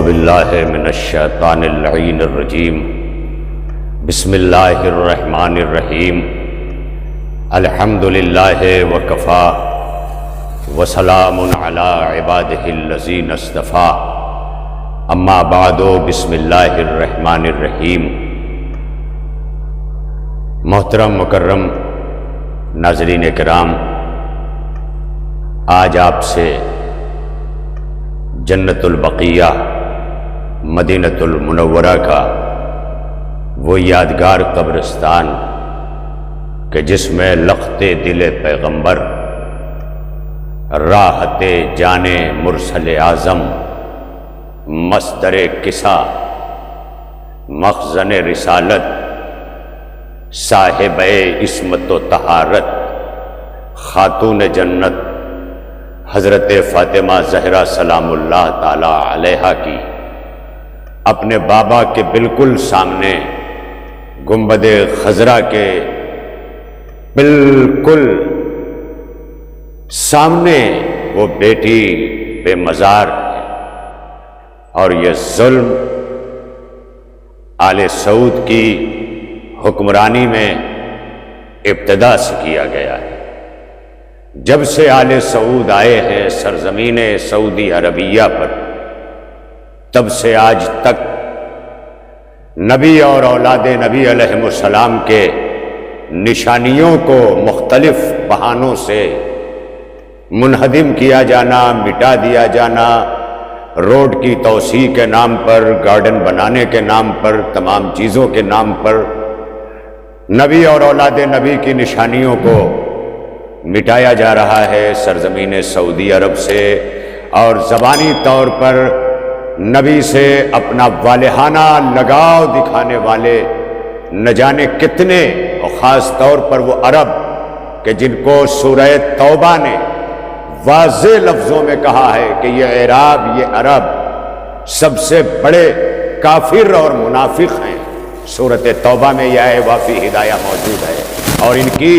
باللہ من الشیطان اللعین الرجیم بسم اللہ الرحمن الرحیم الحمد للہ وکفا وسلام علی عبادہ الذین اصطفیٰ اما بعد بسم اللہ الرحمن الرحیم۔ محترم مکرم ناظرین کرام، آج آپ سے جنت البقیہ مدینۃ المنورہ کا وہ یادگار قبرستان کہ جس میں لخت دل پیغمبر، راحت جان مرسل اعظم، مصدر کسا، مخزن رسالت، صاحب عصمت و طہارت، خاتون جنت حضرت فاطمہ زہرا سلام اللہ تعالی علیہا کی اپنے بابا کے بالکل سامنے گنبد خضرا کے بالکل سامنے وہ بیٹی بے مزار ہے، اور یہ ظلم آل سعود کی حکمرانی میں ابتدا سے کیا گیا ہے۔ جب سے آل سعود آئے ہیں سرزمین سعودی عربیہ پر، تب سے آج تک نبی اور اولاد نبی علیہ السلام کے نشانیوں کو مختلف بہانوں سے منہدم کیا جانا، مٹا دیا جانا، روڈ کی توسیع کے نام پر، گارڈن بنانے کے نام پر، تمام چیزوں کے نام پر نبی اور اولاد نبی کی نشانیوں کو مٹایا جا رہا ہے سرزمین سعودی عرب سے، اور زبانی طور پر نبی سے اپنا والہانہ لگاؤ دکھانے والے نہ جانے کتنے، اور خاص طور پر وہ عرب کہ جن کو سورہ توبہ نے واضح لفظوں میں کہا ہے کہ یہ اعراب، یہ عرب سب سے بڑے کافر اور منافق ہیں۔ سورۃ توبہ میں یہ آیہ وافی ہدایہ موجود ہے، اور ان کی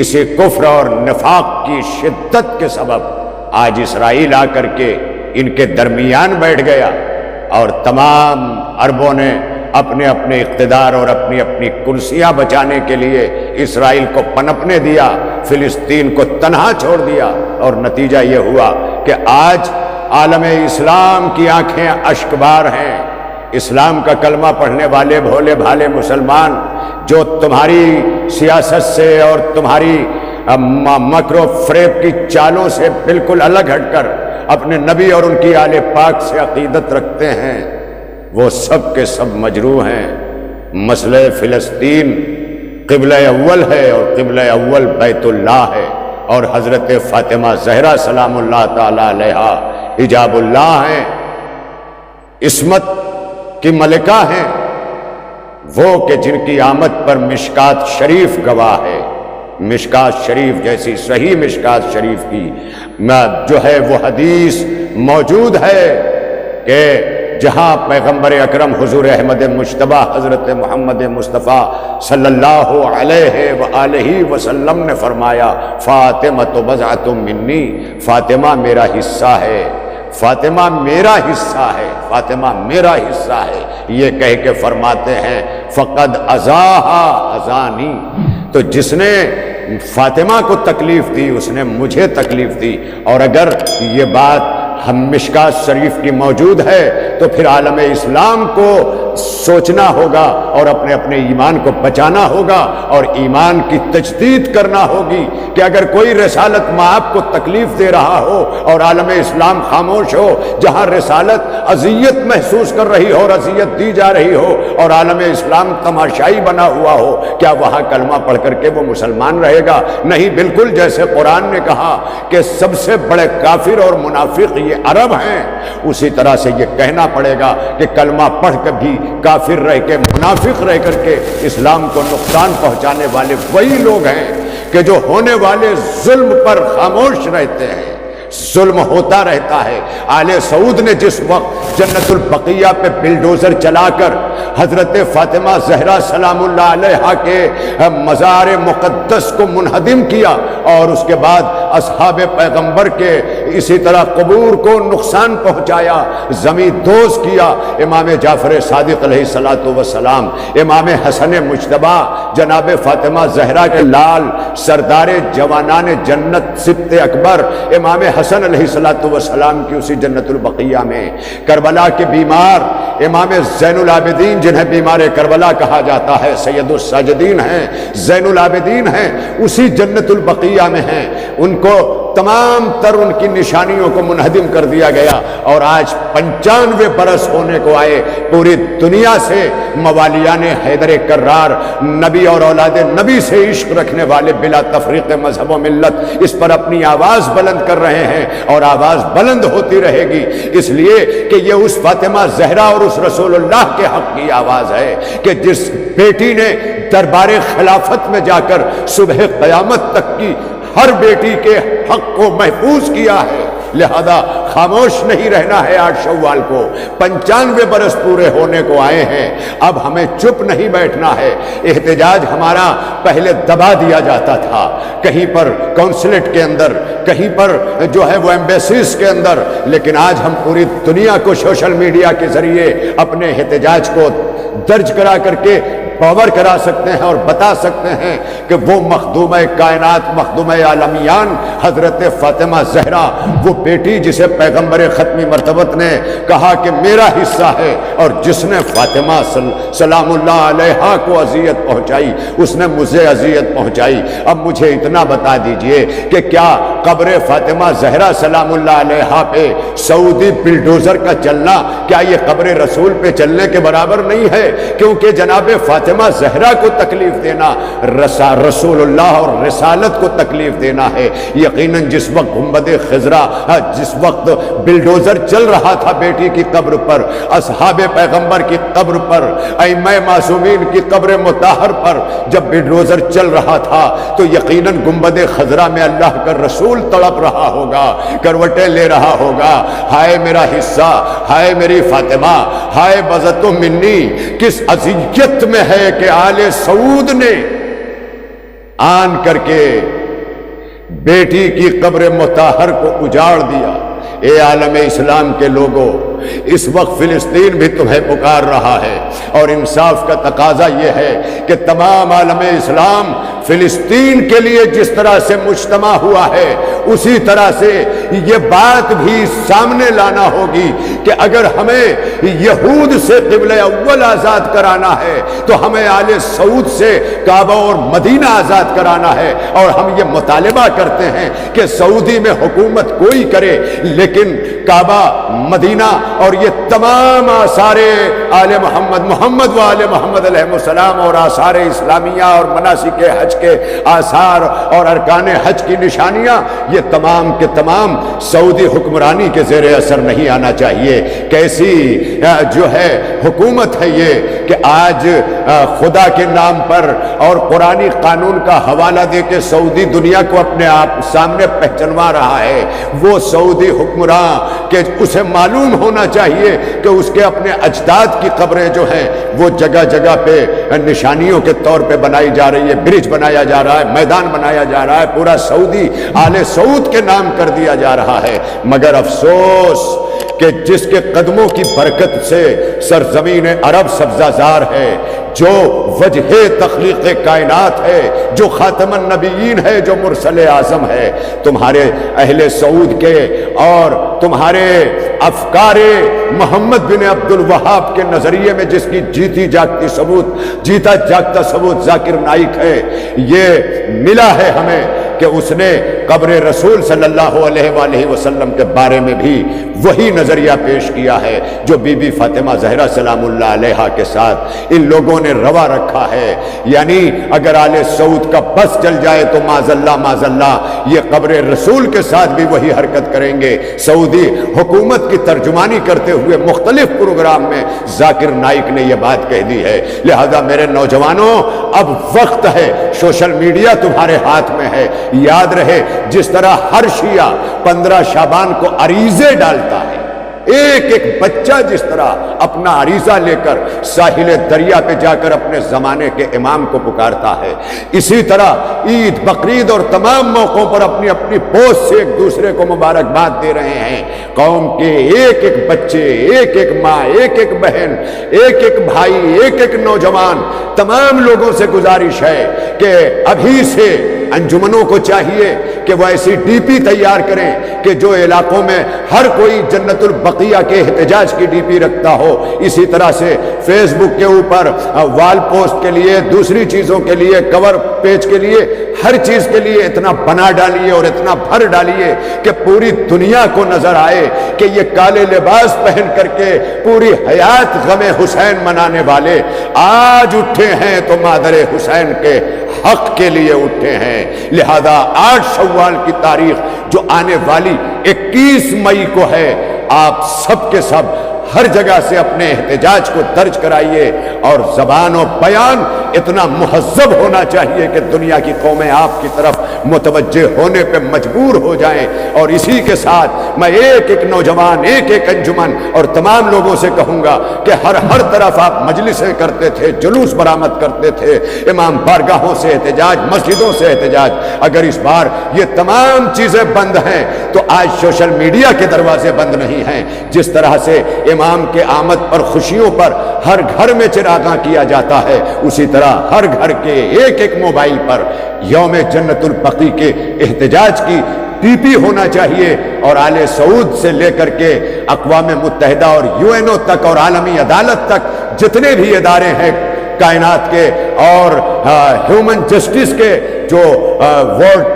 اسی کفر اور نفاق کی شدت کے سبب آج اسرائیل آ کر کے ان کے درمیان بیٹھ گیا، اور تمام عربوں نے اپنے اپنے اقتدار اور اپنی اپنی کرسیاں بچانے کے لیے اسرائیل کو پنپنے دیا، فلسطین کو تنہا چھوڑ دیا، اور نتیجہ یہ ہوا کہ آج عالم اسلام کی آنکھیں اشکبار ہیں۔ اسلام کا کلمہ پڑھنے والے بھولے بھالے مسلمان جو تمہاری سیاست سے اور تمہاری مکر و فریب کی چالوں سے بالکل الگ ہٹ کر اپنے نبی اور ان کی آل پاک سے عقیدت رکھتے ہیں، وہ سب کے سب مجروح ہیں۔ مسئلہ فلسطین قبلہ اول ہے، اور قبلہ اول بیت اللہ ہے، اور حضرت فاطمہ زہرا سلام اللہ تعالی علیہا حجاب اللہ ہیں، عصمت کی ملکہ ہیں، وہ کہ جن کی آمد پر مشکات شریف گواہ ہے۔ مشکات شریف جیسی صحیح مشکات شریف کی جو ہے وہ حدیث موجود ہے کہ جہاں پیغمبر اکرم حضور احمد مجتبی حضرت محمد مصطفیٰ صلی اللہ علیہ وآلہ وسلم نے فرمایا، فاطمہ بضعۃ منی، فاطمہ میرا حصہ ہے، فاطمہ میرا حصہ ہے، فاطمہ میرا حصہ ہے، یہ کہہ کے فرماتے ہیں فقد اذاہا اذانی، تو جس نے فاطمہ کو تکلیف دی اس نے مجھے تکلیف دی۔ اور اگر یہ بات ہم مشکات شریف کی موجود ہے تو پھر عالم اسلام کو سوچنا ہوگا اور اپنے اپنے ایمان کو بچانا ہوگا، اور ایمان کی تجدید کرنا ہوگی کہ اگر کوئی رسالت مآب کو تکلیف دے رہا ہو اور عالم اسلام خاموش ہو، جہاں رسالت اذیت محسوس کر رہی ہو اور اذیت دی جا رہی ہو اور عالم اسلام تماشائی بنا ہوا ہو، کیا وہاں کلمہ پڑھ کر کے وہ مسلمان رہے گا؟ نہیں، بالکل جیسے قرآن نے کہا کہ سب سے بڑے کافر اور منافق یہ عرب ہیں، اسی طرح سے یہ کہنا پڑے گا کہ کلمہ پڑھ کر بھی کافر رہ کے، منافق رہ کر کے اسلام کو نقصان پہنچانے والے وہی لوگ ہیں کہ جو ہونے والے ظلم پر خاموش رہتے ہیں۔ ظلم ہوتا رہتا ہے۔ آل سعود نے جس وقت جنت البقیہ پہ بلڈوزر چلا کر حضرت فاطمہ زہرا سلام اللہ علیہا کے مزار مقدس کو منہدم کیا، اور اس کے بعد اصحاب پیغمبر کے اسی طرح قبور کو نقصان پہنچایا، زمین دوز کیا، امام جعفر صادق علیہ الصلوۃ والسلام، امام حسن مجتبی جناب فاطمہ زہرا کے لال سردار جوانان جنت سبط اکبر امام حسن علیہ الصلوۃ والسلام کی اسی جنت البقیہ میں، کربلا کے بیمار امام زین العابدین جنہیں بیمار کربلا کہا جاتا ہے، سید الساجدین ہیں، زین العابدین ہیں، اسی جنت البقیہ میں ہیں، ان کو تمام تر ان کی نشانیوں کو منہدم کر دیا گیا، اور آج 95 برس ہونے کو آئے، پوری دنیا سے موالیان حیدر کرار، نبی اور اولاد نبی سے عشق رکھنے والے بلا تفریق مذہب و ملت اس پر اپنی آواز بلند کر رہے ہیں، اور آواز بلند ہوتی رہے گی، اس لیے کہ یہ اس فاطمہ زہرا اور اس رسول اللہ کے حق کی آواز ہے کہ جس بیٹی نے دربار خلافت میں جا کر صبح قیامت تک کی ہر بیٹی کے حق کو محفوظ کیا ہے، لہذا خاموش نہیں رہنا ہے۔ 8 شوال کو 95 برس پورے ہونے کو آئے ہیں، اب ہمیں چپ نہیں بیٹھنا ہے۔ احتجاج ہمارا پہلے دبا دیا جاتا تھا، کہیں پر کونسلیٹ کے اندر، کہیں پر جو ہے وہ ایمبیسیز کے اندر، لیکن آج ہم پوری دنیا کو سوشل میڈیا کے ذریعے اپنے احتجاج کو درج کرا کر کے پاور کرا سکتے ہیں اور بتا سکتے ہیں کہ وہ مخدومہ کائنات، مخدومہ عالمیان حضرت فاطمہ زہرا، وہ بیٹی جسے پیغمبر ختمی مرتبت نے کہا کہ میرا حصہ ہے، اور جس نے فاطمہ سلام اللہ علیہا کو اذیت پہنچائی اس نے مجھے اذیت پہنچائی۔ اب مجھے اتنا بتا دیجئے کہ کیا قبر فاطمہ زہرا سلام اللہ علیہا پہ سعودی بلڈوزر کا چلنا کیا یہ قبر رسول پہ چلنے کے برابر نہیں ہے؟ کیونکہ جناب فاطمہ زہرا کو تکلیف دینا رسول اللہ اور رسالت کو تکلیف دینا ہے۔ یقیناً جس وقت گنبد خضرا، جس وقت بلڈوزر چل رہا تھا بیٹی کی قبر پر، اصحاب پیغمبر کی قبر پر، ائمہ معصومین کی قبر مطہر پر جب بلڈوزر چل رہا تھا تو یقیناً گنبد خضرا میں اللہ کا رسول تڑپ رہا ہوگا، کروٹیں لے رہا ہوگا، ہائے میرا حصہ، ہائے میری فاطمہ، ہائے بزت منی، کس اذیت میں ہے کہ آل سعود نے آن کر کے بیٹی کی قبر مطہر کو اجاڑ دیا۔ اے عالم اسلام کے لوگوں، اس وقت فلسطین بھی تمہیں پکار رہا ہے، اور انصاف کا تقاضا یہ ہے کہ تمام عالم اسلام فلسطین کے لیے جس طرح سے مجتمع ہوا ہے اسی طرح سے یہ بات بھی سامنے لانا ہوگی کہ اگر ہمیں یہود سے قبلہ اول آزاد کرانا ہے تو ہمیں آل سعود سے کعبہ اور مدینہ آزاد کرانا ہے، اور ہم یہ مطالبہ کرتے ہیں کہ سعودی میں حکومت کوئی کرے لیکن کعبہ، مدینہ اور یہ تمام آثار آل محمد و آل محمد علیہ السلام اور آثار اسلامیہ اور مناسک حج کے آثار اور ارکان حج کی نشانیاں، یہ تمام کے تمام سعودی حکمرانی کے زیر اثر نہیں آنا چاہیے۔ کیسی جو ہے حکومت ہے یہ کہ آج خدا کے نام پر اور قرآنی قانون کا حوالہ دے کے سعودی دنیا کو اپنے آپ سامنے پہچنوا رہا ہے۔ وہ سعودی حکمراں کہ اسے معلوم ہونا چاہیے کہ اس کے اپنے اجداد کی قبریں جو ہیں وہ جگہ جگہ پہ نشانیوں کے طور پہ بنائی جا رہی ہے، برج بنایا جا رہا ہے، میدان بنایا جا رہا ہے، پورا سعودی آل سعود کے نام کر دیا جا رہا ہے۔ مگر افسوس کہ جس کے قدموں کی برکت سے سرزمین عرب سبزہ زار ہے، جو وجہ تخلیق کائنات ہے، جو خاتم النبیین ہے، جو مرسل اعظم ہے، تمہارے اہل سعود کے اور تمہارے افکار محمد بن عبد الوہاب کے نظریے میں جس کی جیتا جاگتا ثبوت ذاکر نائک ہے، یہ ملا ہے ہمیں کہ اس نے قبر رسول صلی اللہ علیہ وآلہ وسلم کے بارے میں بھی وہی نظریہ پیش کیا ہے جو بی بی فاطمہ زہرا سلام اللہ علیہا کے ساتھ ان لوگوں نے روا رکھا ہے۔ یعنی اگر آل سعود کا بس چل جائے تو معاذ اللہ یہ قبر رسول کے ساتھ بھی وہی حرکت کریں گے۔ سعودی حکومت کی ترجمانی کرتے ہوئے مختلف پروگرام میں ذاکر نائک نے یہ بات کہہ دی ہے۔ لہذا میرے نوجوانوں، اب وقت ہے، سوشل میڈیا تمہارے ہاتھ میں ہے۔ یاد رہے جس طرح ہر شیعہ 15 شعبان کو عریضے ڈالتا ہے، ایک ایک بچہ جس طرح اپنا عریضہ لے کر ساحل دریا پہ جا کر اپنے زمانے کے امام کو پکارتا ہے، اسی طرح عید بقرعید اور تمام موقعوں پر اپنی اپنی پوسٹ سے ایک دوسرے کو مبارکباد دے رہے ہیں۔ قوم کے ایک ایک بچے، ایک ایک ماں، ایک ایک بہن، ایک ایک بھائی، ایک ایک نوجوان، تمام لوگوں سے گزارش ہے کہ ابھی سے انجمنوں کو چاہیے کہ وہ ایسی ڈی پی تیار کریں کہ جو علاقوں میں ہر کوئی جنت البقیہ کے احتجاج کی ڈی پی رکھتا ہو، اسی طرح سے فیس بک کے اوپر وال پوسٹ کے لیے، دوسری چیزوں کے لیے، کور پیج کے لیے، ہر چیز کے لیے اتنا بنا ڈالیے اور اتنا بھر ڈالیے کہ پوری دنیا کو نظر آئے کہ یہ کالے لباس پہن کر کے پوری حیات غم حسین منانے والے آج اٹھے ہیں تو مادر حسین کے حق کے لیے اٹھے ہیں۔ لہذا 8 شوال کی تاریخ جو آنے والی 21 مئی کو ہے، آپ سب کے سب ہر جگہ سے اپنے احتجاج کو درج کرائیے، اور زبان و بیان اتنا مہذب ہونا چاہیے کہ دنیا کی قومیں آپ کی طرف متوجہ ہونے پہ مجبور ہو جائیں۔ اور اسی کے ساتھ میں ایک ایک نوجوان، ایک ایک انجمن اور تمام لوگوں سے کہوں گا کہ ہر طرف آپ مجلسیں کرتے تھے، جلوس برآمد کرتے تھے، امام بارگاہوں سے احتجاج، مسجدوں سے احتجاج، اگر اس بار یہ تمام چیزیں بند ہیں تو آج سوشل میڈیا کے دروازے بند نہیں ہیں۔ جس طرح سے امام کے آمد پر خوشیوں پر ہر گھر میں چراغاں کیا جاتا ہے، اسی طرح ہر گھر کے ایک ایک موبائل پر یوم جنت البقیع کے احتجاج کی ٹی پی ہونا چاہیے، اور آل سعود سے لے کر کے اقوام متحدہ اور UN تک اور عالمی عدالت تک جتنے بھی ادارے ہیں کائنات کے اور ہیومن جسٹس کے جو ورلڈ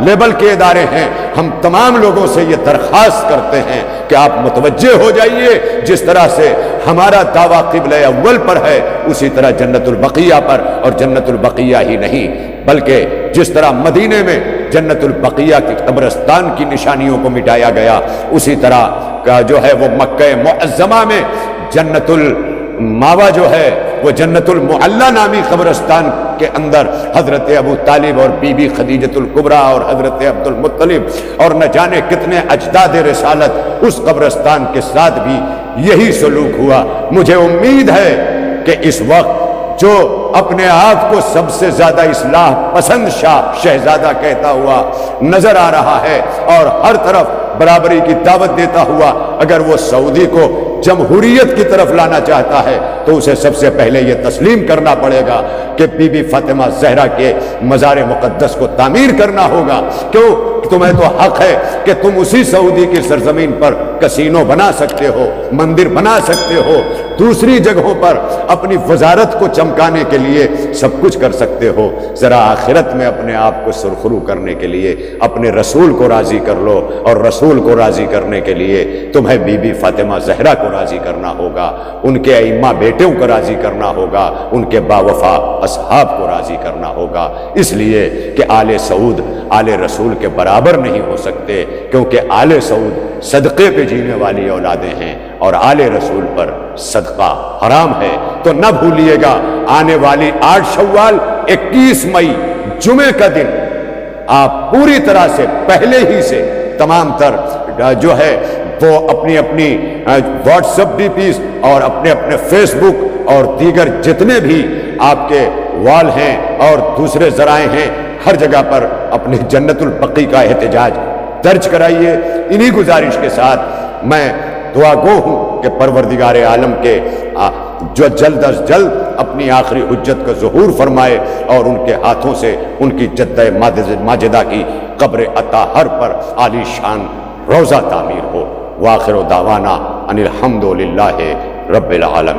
لیبل کے ادارے ہیں، ہم تمام لوگوں سے یہ درخواست کرتے ہیں کہ آپ متوجہ ہو جائیے۔ جس طرح سے ہمارا دعویٰ قبلہ اول پر ہے، اسی طرح جنت البقیہ پر، اور جنت البقیہ ہی نہیں بلکہ جس طرح مدینے میں جنت البقیہ کی قبرستان کی نشانیوں کو مٹایا گیا، اسی طرح کا جو ہے وہ مکہ معظمہ میں جنت الماوا جو ہے وہ جنت المعلی نامی قبرستان کے اندر حضرت ابو طالب اور بی بی خدیجۃ الکبریٰ اور حضرت عبد المطلب اور نہ جانے کتنے اجداد رسالت، اس قبرستان کے ساتھ بھی یہی سلوک ہوا۔ مجھے امید ہے کہ اس وقت جو اپنے آپ کو سب سے زیادہ اصلاح پسند شہزادہ کہتا ہوا نظر آ رہا ہے اور ہر طرف برابری کی دعوت دیتا ہوا، اگر وہ سعودی کو جمہوریت کی طرف لانا چاہتا ہے تو اسے سب سے پہلے یہ تسلیم کرنا پڑے گا کہ بی بی فاطمہ زہرا کے مزار مقدس کو تعمیر کرنا ہوگا۔ کیوں؟ تمہیں تو حق ہے کہ تم اسی سعودی کی سرزمین پر کسینو بنا سکتے ہو، مندر بنا سکتے ہو، دوسری جگہوں پر اپنی وزارت کو چمکانے کے لیے سب کچھ کر سکتے ہو۔ ذرا آخرت میں اپنے آپ کو سرخرو کرنے کے لیے اپنے رسول کو راضی کر لو، اور رسول کو راضی کرنے کے لیے تمہیں بی بی فاطمہ زہرا کو راضی کرنا ہوگا، ان کے ائمہ بیٹوں کو راضی کرنا ہوگا، ان کے باوفا اصحاب کو راضی کرنا ہوگا، اس لیے کہ آل سعود آل رسول کے برابر نہیں ہو سکتے، کیونکہ آل سعود صدقے پہ جینے والی اولادیں ہیں اور آل رسول پر صدقہ حرام ہے۔ تو نہ بھولیے گا آنے والی 8 شوال 21 مئی جمعے کا دن آپ پوری طرح سے پہلے ہی سے تمام تر جو ہے وہ اپنی اپنی واٹس ایپ ڈی پیز اور اپنے اپنے فیس بک اور دیگر جتنے بھی آپ کے وال ہیں اور دوسرے ذرائع ہیں، ہر جگہ پر اپنی جنت البقیع کا احتجاج درج کرائیے۔ انہی گزارش کے ساتھ میں دعا گو ہوں کہ پروردگار عالم کے جو جلد از جلد اپنی آخری حجت کا ظہور فرمائے اور ان کے ہاتھوں سے ان کی جدہ ماجدہ کی قبر اطہر پر عالی شان روضہ تعمیر ہو۔ وآخر دعوانا ان الحمد للہ رب العالمین۔